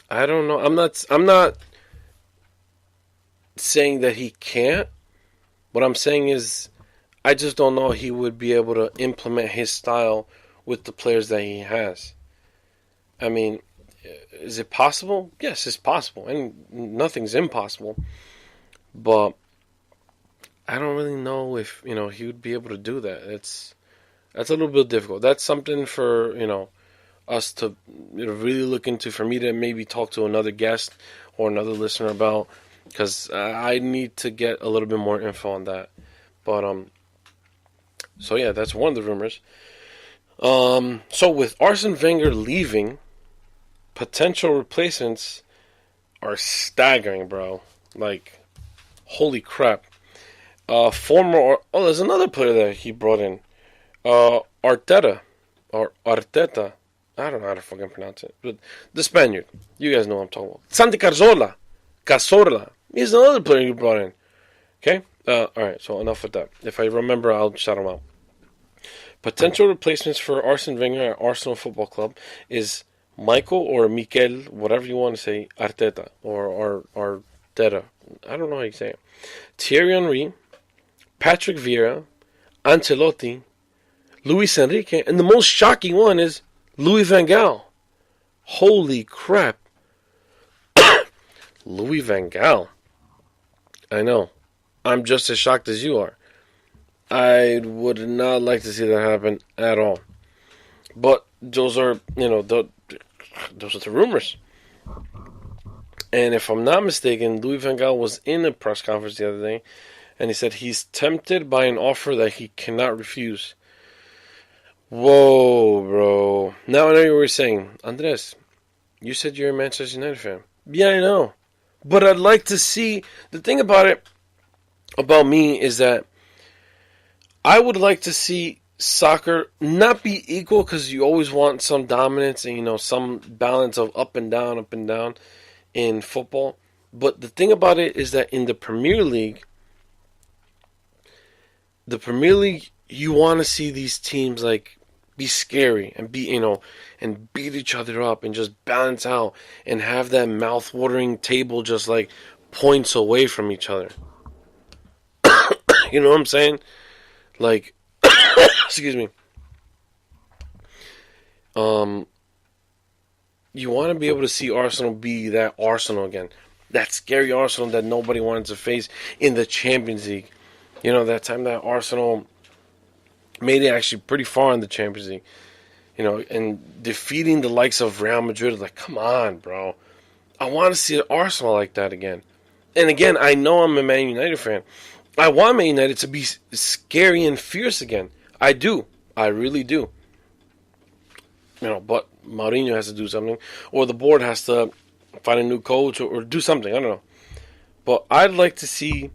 I don't know. I'm not saying that he can't. What I'm saying is I just don't know he would be able to implement his style with the players that he has. I mean, is it possible? Yes, it's possible. And nothing's impossible. But I don't really know if, he would be able to do that. That's a little bit difficult. That's something for, us to really look into, for me to maybe talk to another guest or another listener about, because I need to get a little bit more info on that. But so yeah, that's one of the rumors. So with Arsene Wenger leaving, potential replacements are staggering, bro. Like, holy crap. There's another player that he brought in. Arteta. Or Arteta. I don't know how to fucking pronounce it. But the Spaniard. You guys know what I'm talking about. Santi Cazorla. He's another player he brought in. Okay? Alright, so enough with that. If I remember, I'll shout him out. Potential replacements for Arsene Wenger at Arsenal Football Club is Michael or Mikel, whatever you want to say, Arteta or Arteta. I don't know how you say it. Thierry Henry, Patrick Vieira, Ancelotti, Luis Enrique, and the most shocking one is Louis van Gaal. Holy crap. Louis van Gaal. I know. I'm just as shocked as you are. I would not like to see that happen at all. But those are, those are the rumors. And if I'm not mistaken, Louis van Gaal was in a press conference the other day, and he said he's tempted by an offer that he cannot refuse. Whoa, bro. Now I know you were saying, Andres, you said you're a Manchester United fan. Yeah, I know. But I'd like to see, the thing about me is that I would like to see soccer not be equal, because you always want some dominance and, some balance of up and down in football. But the thing about it is that in the Premier League, you want to see these teams like be scary and and beat each other up and just balance out and have that mouth-watering table just like points away from each other. You know what I'm saying? Like, excuse me. You want to be able to see Arsenal be that Arsenal again. That scary Arsenal that nobody wanted to face in the Champions League. That time that Arsenal made it actually pretty far in the Champions League. And defeating the likes of Real Madrid. Like, come on, bro. I want to see Arsenal like that again. And again, I know I'm a Man United fan. I want Man United to be scary and fierce again. I do. I really do. But Mourinho has to do something. Or the board has to find a new coach or do something. I don't know. But I'd like to see,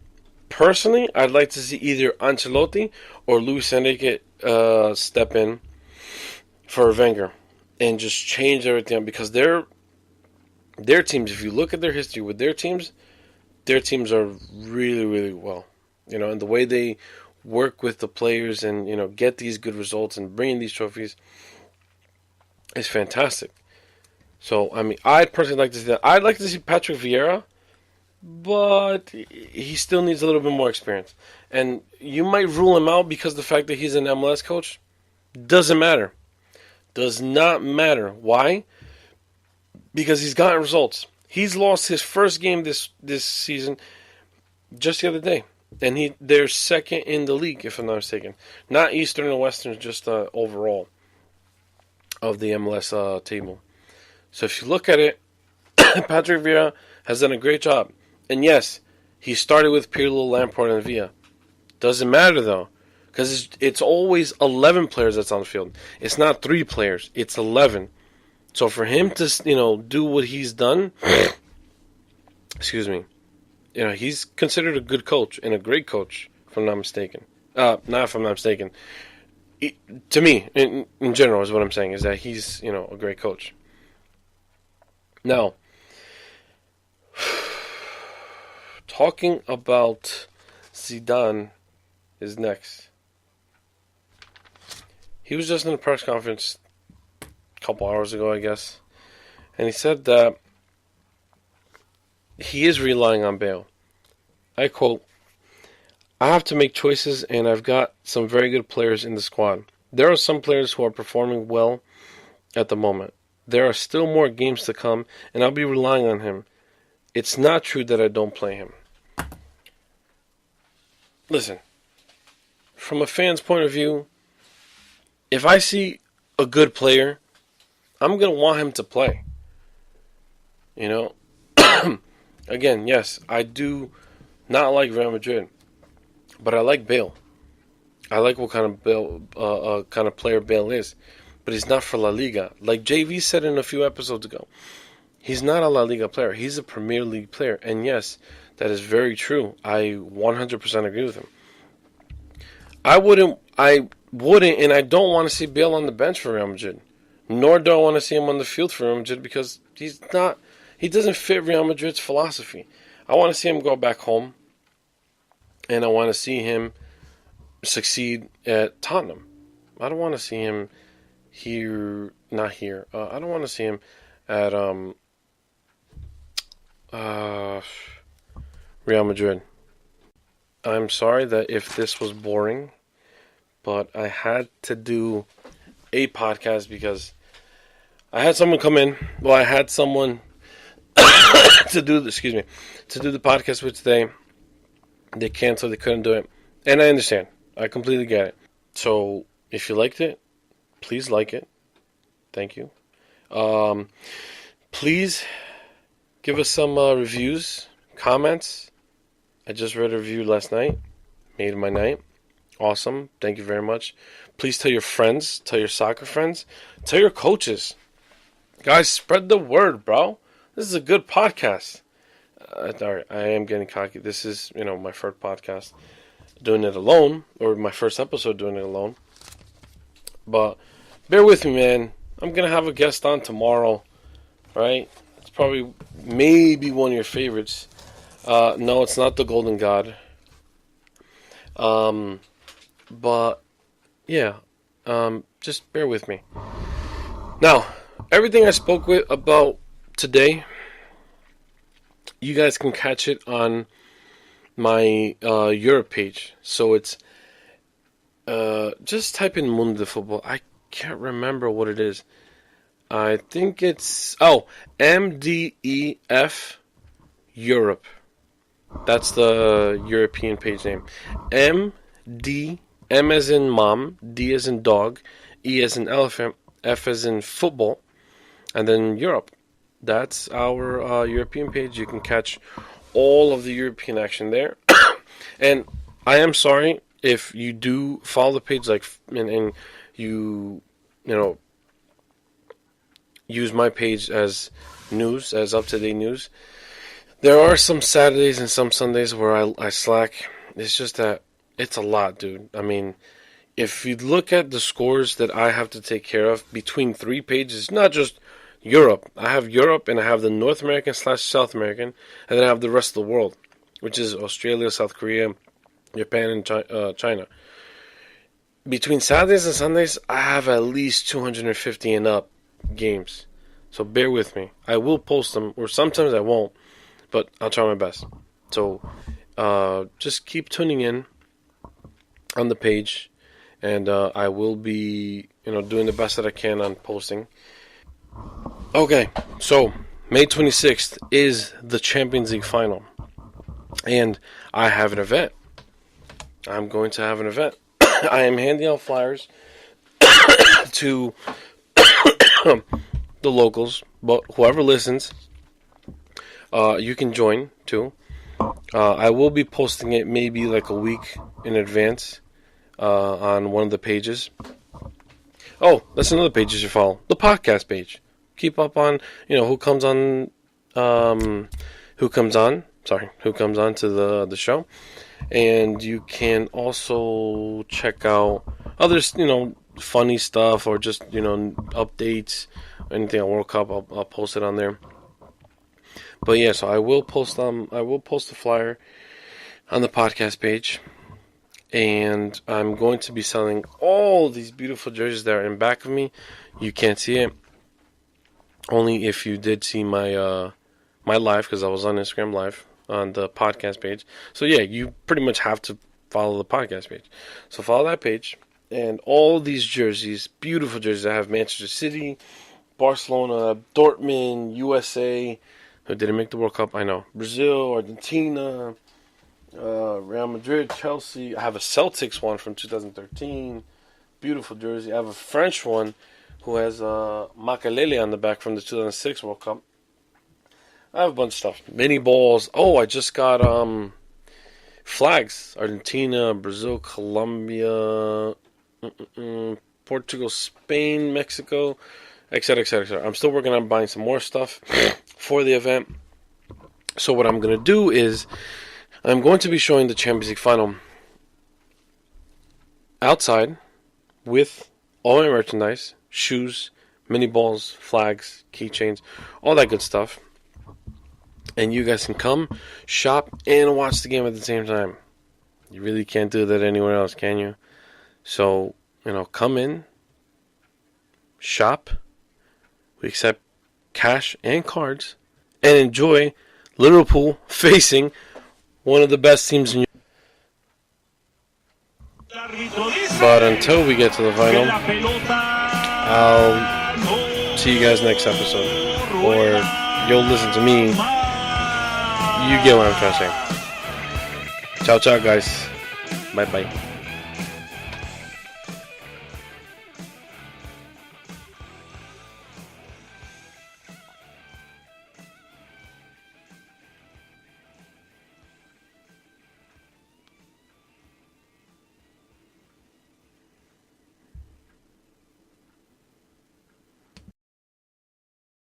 personally, either Ancelotti or Luis Enrique step in for Wenger and just change everything. Because their teams, if you look at their history with their teams are really, really well. And the way they work with the players and, get these good results and bring in these trophies is fantastic. So, I mean, I'd personally like to see that. I'd like to see Patrick Vieira, but he still needs a little bit more experience. And you might rule him out because of the fact that he's an MLS coach. Doesn't matter. Does not matter. Why? Because he's gotten results. He's lost his first game this season just the other day. And they're second in the league, if I'm not mistaken. Not Eastern or Western, just overall of the MLS table. So if you look at it, Patrick Vieira has done a great job. And yes, he started with Pirlo, Lampard, and Villa. Doesn't matter, though. Because it's always 11 players that's on the field. It's not 3 players. It's 11. So for him to, do what he's done, excuse me, he's considered a good coach and a great coach, if I'm not mistaken. Not if I'm not mistaken. To me, in general, is what I'm saying, is that he's, a great coach. Now, talking about Zidane is next. He was just in a press conference a couple hours ago, I guess, and he said that he is relying on Bale. I quote, "I have to make choices, and I've got some very good players in the squad. There are some players who are performing well at the moment. There are still more games to come, and I'll be relying on him. It's not true that I don't play him." Listen, from a fan's point of view, if I see a good player, I'm going to want him to play. You know? Again, yes, I do not like Real Madrid, but I like Bale. I like what kind of player Bale is, but he's not for La Liga. Like JV said in a few episodes ago, he's not a La Liga player. He's a Premier League player, and yes, that is very true. I 100% agree with him. I wouldn't, and I don't want to see Bale on the bench for Real Madrid, nor do I want to see him on the field for Real Madrid because he doesn't fit Real Madrid's philosophy. I want to see him go back home, and I want to see him succeed at Tottenham. I don't want to see him not here. I don't want to see him at Real Madrid. I'm sorry that if this was boring, but I had to do a podcast because I had someone come in. Well, I had someone to do the podcast with today. They canceled. They couldn't do it, and I understand. I completely get it. So if you liked it, please like it. Thank you. Please give us some reviews, comments. I just read a review last night. Made my night. Awesome. Thank you very much. Please tell your friends, tell your soccer friends, tell your coaches. Guys, spread the word, bro. This is a good podcast. Alright, I am getting cocky. This is, my first podcast doing it alone, or my first episode doing it alone. But bear with me, man. I'm going to have a guest on tomorrow, right? It's probably maybe one of your favorites. No, it's not the Golden God. But yeah, just bear with me. Now, everything I spoke about today, you guys can catch it on my Europe page. So it's just type in Mundo Futbol. I can't remember what it is. I think it's MDEF Europe. That's the European page name. M as in mom, D as in dog, E as in elephant, F as in football, and then Europe. That's our European page. You can catch all of the European action there. And I am sorry if you do follow the page, and you use my page as news, as up-to-date news. There are some Saturdays and some Sundays where I slack. It's just that it's a lot, dude. I mean, if you look at the scores that I have to take care of between 3 pages, not just Europe. I have Europe, and I have the North American / South American, and then I have the rest of the world, which is Australia, South Korea, Japan, and China. Between Saturdays and Sundays, I have at least 250 and up games. So bear with me. I will post them, or sometimes I won't, but I'll try my best. So just keep tuning in on the page, and I will be doing the best that I can on posting. Okay, so May 26th is the Champions League final, and I have an event. I'm going to have an event. I am handing out flyers to the locals, but whoever listens, you can join too. I will be posting it maybe like a week in advance on one of the pages. Oh, that's another page you should follow. The podcast page. Keep up on, who comes on to the show. And you can also check out other, funny stuff, or just, updates, anything on World Cup. I'll post it on there. But yeah, so I will post a flyer on the podcast page, and I'm going to be selling all these beautiful jerseys that are in back of me. You can't see it, only if you did see my my live, because I was on Instagram live on the podcast page. So yeah, you pretty much have to follow the podcast page. So follow that page, and all these jerseys, beautiful jerseys. I have Manchester City, Barcelona, Dortmund, USA, who didn't make the World Cup, I know, Brazil, Argentina, Real Madrid, Chelsea. I have a Celtics one from 2013, beautiful jersey. I have a French one who has Makelele on the back from the 2006 World Cup. I have a bunch of stuff. Mini balls. Oh, I just got flags. Argentina, Brazil, Colombia, Portugal, Spain, Mexico, etc., etc., etc. I'm still working on buying some more stuff for the event. So what I'm going to do is I'm going to be showing the Champions League final outside with all my merchandise, shoes, mini balls, flags, keychains, all that good stuff. And you guys can come, shop, and watch the game at the same time. You really can't do that anywhere else, can you? So, come in, shop. We accept cash and cards, and enjoy Liverpool facing one of the best teams in Europe. But until we get to the final, I'll see you guys next episode. Or you'll listen to me. You get what I'm trying to say. Ciao, ciao, guys. Bye-bye.